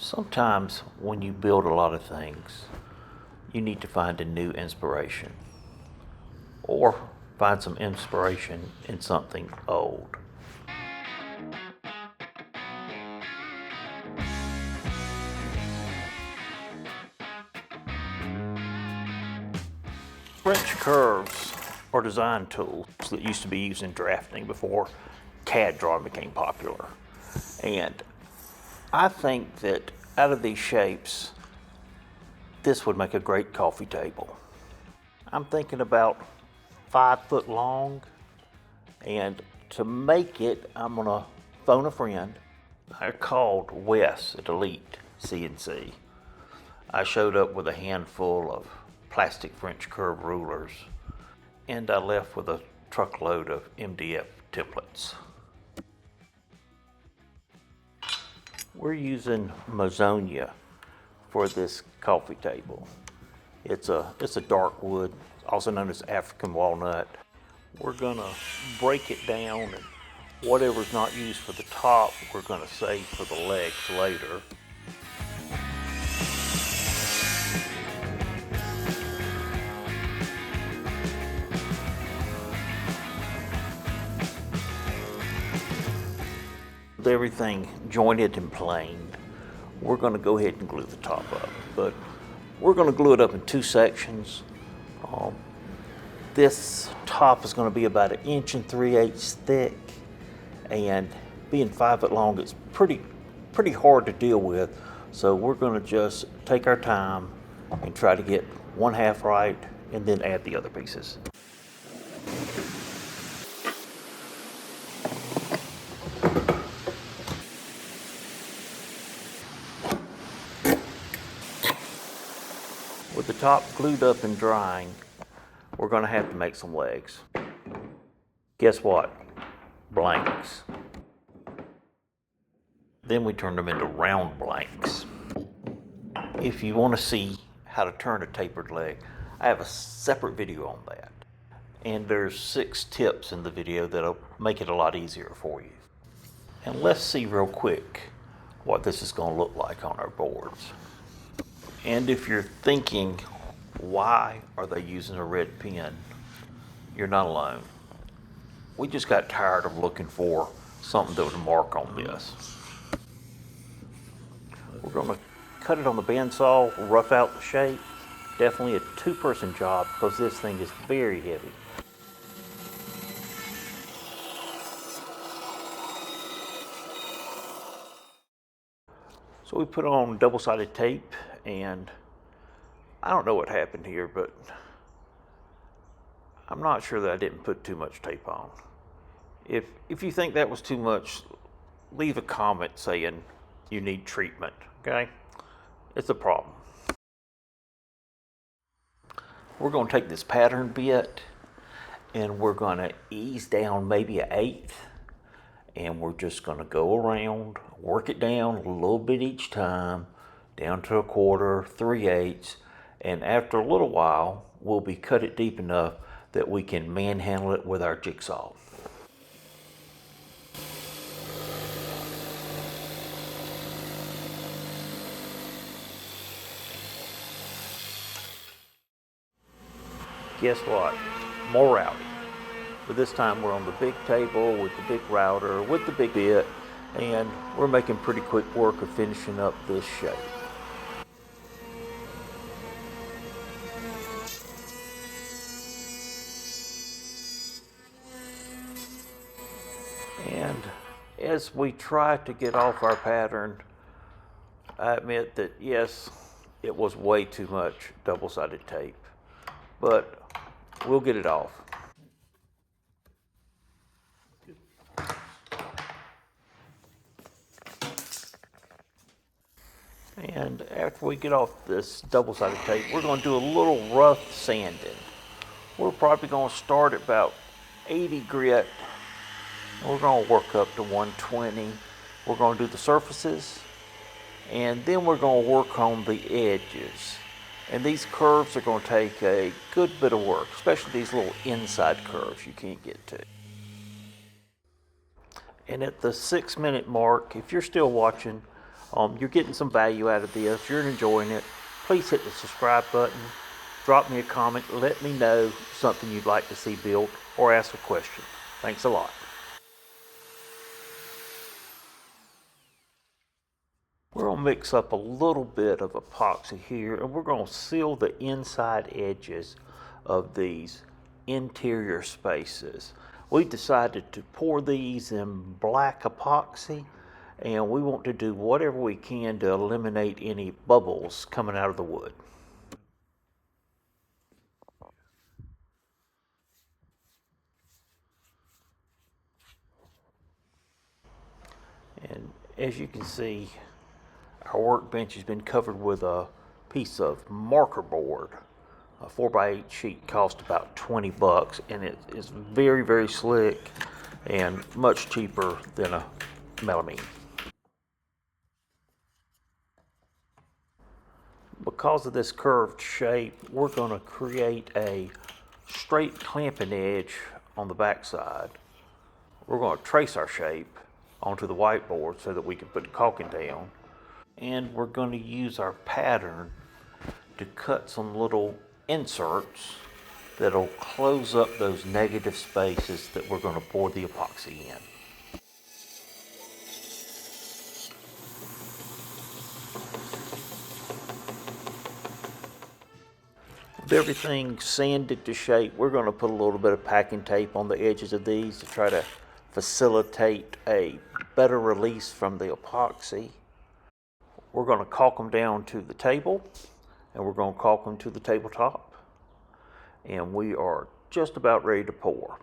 Sometimes when you build a lot of things, you need to find a new inspiration or find some inspiration in something old. French curves are design tools that used to be used in drafting before CAD drawing became popular. And I think that out of these shapes, this would make a great coffee table. I'm thinking about 5 foot long, and to make it, I'm gonna phone a friend. I called Wes at Elite CNC. I showed up with a handful of plastic French curve rulers, and I left with a truckload of MDF templates. We're using Mazonia for this coffee table. It's a dark wood, also known as African walnut. We're gonna break it down, and whatever's not used for the top, we're gonna save for the legs later. With everything jointed and planed, we're going to go ahead and glue the top up. But we're going to glue it up in 2 sections. This top is going to be about 1 3/8 inches thick, and being 5 foot long, it's pretty hard to deal with. So we're going to just take our time and try to get 1/2 right, and then add the other pieces. With the top glued up and drying, we're going to have to make some legs. Guess what? Blanks. Then we turn them into round blanks. If you want to see how to turn a tapered leg, I have a separate video on that. And there's 6 tips in the video that'll make it a lot easier for you. And let's see real quick what this is going to look like on our boards. And if you're thinking, why are they using a red pen? You're not alone. We just got tired of looking for something that would mark on this. We're going to cut it on the bandsaw, rough out the shape. Definitely a 2-person job because this thing is very heavy. So we put on double-sided tape, and I don't know what happened here, but I'm not sure that I didn't put too much tape on. If you think that was too much, leave a comment saying you need treatment, okay? It's a problem. We're going to take this pattern bit and we're going to ease down maybe 1/8, and we're just going to go around, work it down a little bit each time, down to 1/4, 3/8, and after a little while, we'll be cut it deep enough that we can manhandle it with our jigsaw. Guess what? More routing. But this time we're on the big table with the big router, with the big bit, and we're making pretty quick work of finishing up this shape. And as we try to get off our pattern, I admit that yes, it was way too much double-sided tape, but we'll get it off. And after we get off this double-sided tape, we're going to do a little rough sanding. We're probably going to start at about 80 grit. We're going to work up to 120. We're going to do the surfaces, and then we're going to work on the edges. And these curves are going to take a good bit of work, especially these little inside curves you can't get to. And at the 6-minute mark, if you're still watching, you're getting some value out of this, you're enjoying it, please hit the subscribe button, drop me a comment, let me know something you'd like to see built, or ask a question. Thanks a lot. We're going to mix up a little bit of epoxy here, and we're going to seal the inside edges of these interior spaces. We decided to pour these in black epoxy, and we want to do whatever we can to eliminate any bubbles coming out of the wood. And as you can see, our workbench has been covered with a piece of marker board. A 4x8 sheet cost about 20 bucks, and it is very, very slick and much cheaper than a melamine. Because of this curved shape, we're going to create a straight clamping edge on the back side. We're going to trace our shape onto the whiteboard so that we can put the caulking down. And we're going to use our pattern to cut some little inserts that'll close up those negative spaces that we're going to pour the epoxy in. With everything sanded to shape, we're going to put a little bit of packing tape on the edges of these to try to facilitate a better release from the epoxy. We're going to caulk them down to the table, and we're going to caulk them to the tabletop, and we are just about ready to pour.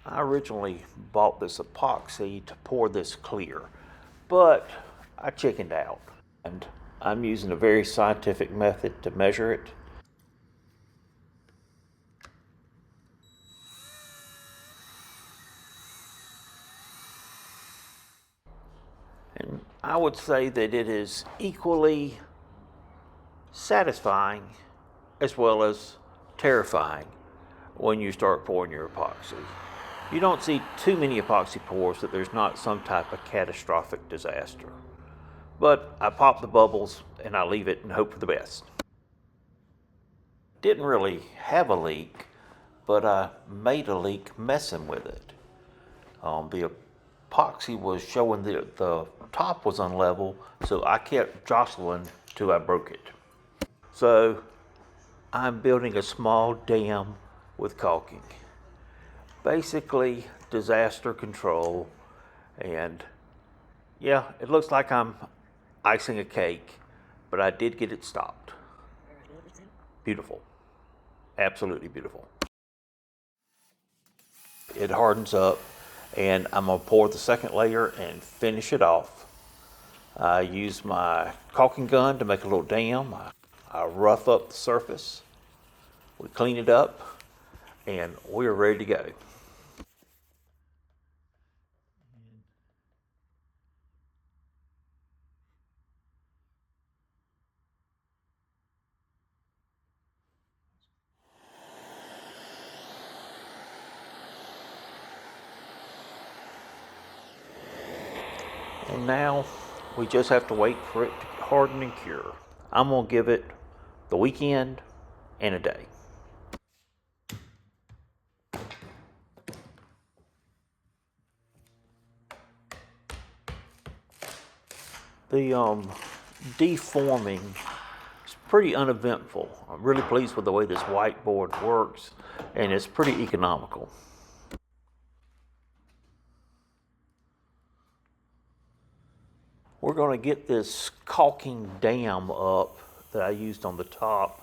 I originally bought this epoxy to pour this clear, but I chickened out, and I'm using a very scientific method to measure it. And I would say that it is equally satisfying as well as terrifying when you start pouring your epoxy. You don't see too many epoxy pours that there's not some type of catastrophic disaster. But I pop the bubbles and I leave it and hope for the best. Didn't really have a leak, but I made a leak messing with it. The epoxy was showing that the top was unlevel, so I kept jostling till I broke it. So I'm building a small dam with caulking. Basically disaster control, and yeah, it looks like I'm icing a cake, but I did get it stopped. Beautiful. Absolutely beautiful. It hardens up, and I'm going to pour the second layer and finish it off. I use my caulking gun to make a little dam. I rough up the surface. We clean it up, and we're ready to go. And now we just have to wait for it to harden and cure. I'm going to give it the weekend and a day. The deforming is pretty uneventful. I'm really pleased with the way this whiteboard works, and it's pretty economical. We're going to get this caulking dam up that I used on the top,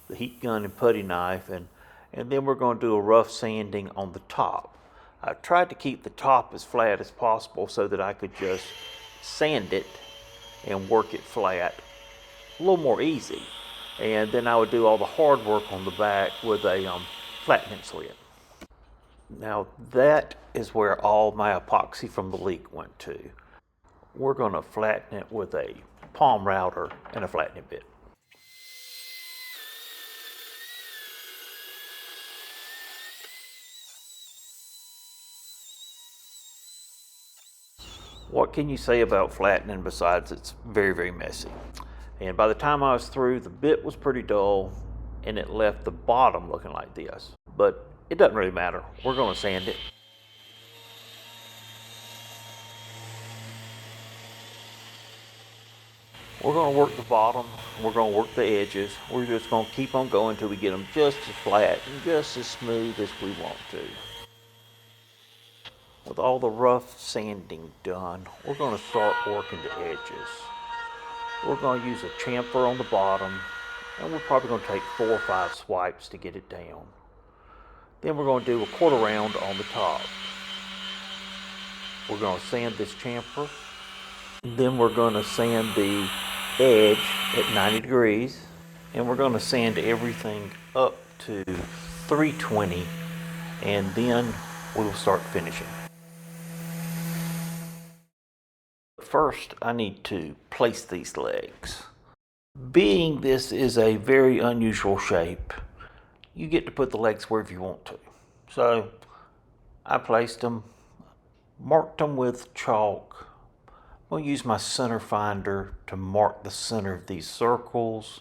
the heat gun and putty knife, and then we're going to do a rough sanding on the top. I tried to keep the top as flat as possible so that I could just sand it and work it flat a little more easy. And then I would do all the hard work on the back with a flattening sled. Now that is where all my epoxy from the leak went to. We're going to flatten it with a palm router and a flattening bit. What can you say about flattening besides it's very, very messy? And by the time I was through, the bit was pretty dull and it left the bottom looking like this. But it doesn't really matter. We're going to sand it. We're going to work the bottom. We're going to work the edges. We're just going to keep on going until we get them just as flat and just as smooth as we want to. With all the rough sanding done, we're going to start working the edges. We're going to use a chamfer on the bottom, and we're probably going to take 4 or 5 swipes to get it down. Then we're going to do a quarter round on the top. We're going to sand this chamfer. Then we're going to sand the edge at 90 degrees. And we're going to sand everything up to 320, and then we'll start finishing. First, I need to place these legs. Being this is a very unusual shape, you get to put the legs wherever you want to. So I placed them, marked them with chalk. I'm going to use my center finder to mark the center of these circles.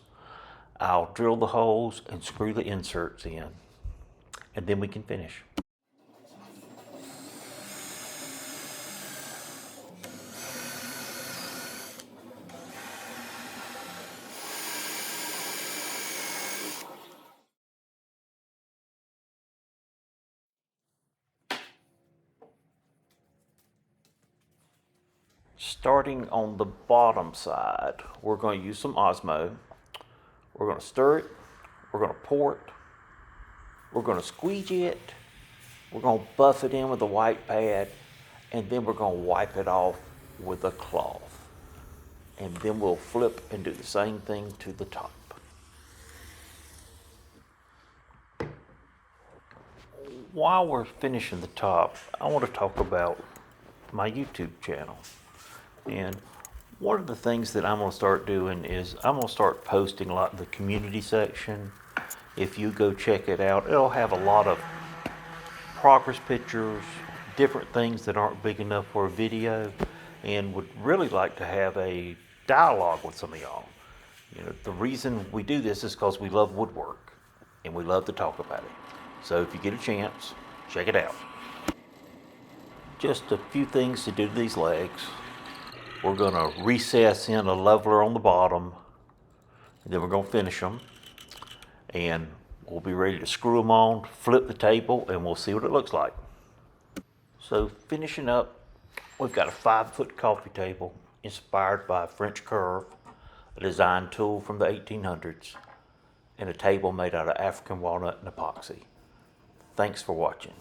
I'll drill the holes and screw the inserts in, and then we can finish. Starting on the bottom side, we're going to use some Osmo. We're going to stir it, we're going to pour it, we're going to squeegee it, we're going to buff it in with a white pad, and then we're going to wipe it off with a cloth. And then we'll flip and do the same thing to the top. While we're finishing the top, I want to talk about my YouTube channel. And one of the things that I'm going to start doing is I'm going to start posting a lot in the community section. If you go check it out, it'll have a lot of progress pictures, different things that aren't big enough for a video, and would really like to have a dialogue with some of y'all. You know, the reason we do this is because we love woodwork and we love to talk about it. So if you get a chance, check it out. Just a few things to do to these legs. We're going to recess in a leveler on the bottom, and then we're going to finish them, and we'll be ready to screw them on, flip the table, and we'll see what it looks like. So finishing up, we've got a 5-foot coffee table inspired by a French curve, a design tool from the 1800s, and a table made out of African walnut and epoxy. Thanks for watching.